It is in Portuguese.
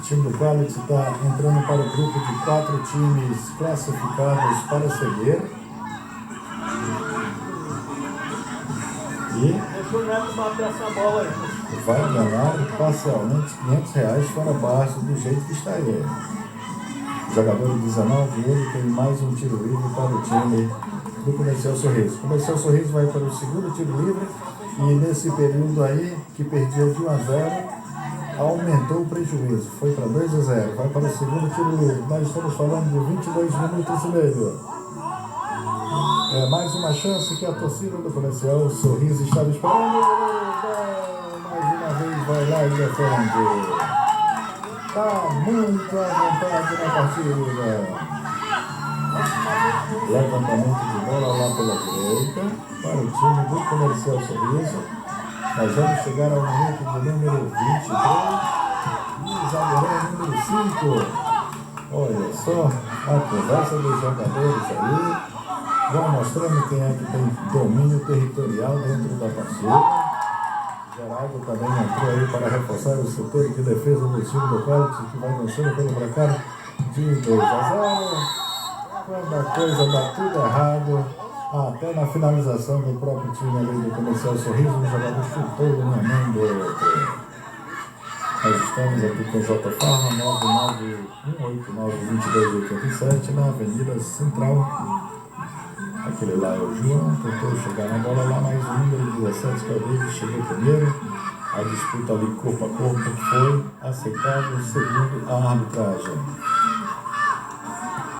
time do Quality está entrando para o grupo de 4 times classificados para seguir. E vai ganhar parcialmente R$500 fora baixo do jeito que está aí. O jogador 19, ele tem mais um tiro livre para o time do Comercial Sorriso. O Comercial Sorriso vai para o segundo tiro livre e nesse período aí, que perdia de 1-0, aumentou o prejuízo. Foi para 2-0, vai para o segundo tiro livre. Nós estamos falando de 22 minutos e meio. É mais uma chance que a torcida do Comercial Sorriso estava esperando. Mais uma vez vai lá e defende. Está muito à vontade na partida. Levantamento de bola lá pela direita para o time do Comercial Sorriso. Nós vamos chegar ao minuto de número 23 e zagueirão número 5. Olha só a conversa dos jogadores aí. Vão mostrando quem é que tem domínio territorial dentro da partida. Geraldo também entrou aí para reforçar o setor de defesa do time do Quality, que vai vencendo pelo placar de 2-0. Quando a coisa dá tudo errado, até na finalização do próprio time ali do Comercial Sorriso, o jogador chutou na mão do outro. Nós estamos aqui com o J Farma 991892287 na Avenida Central. Aquele lá é o João, tentou chegar na bola lá, mas o número 17, que é o David, chegou primeiro. A disputa ali corpo a corpo foi aceitável segundo a arbitragem.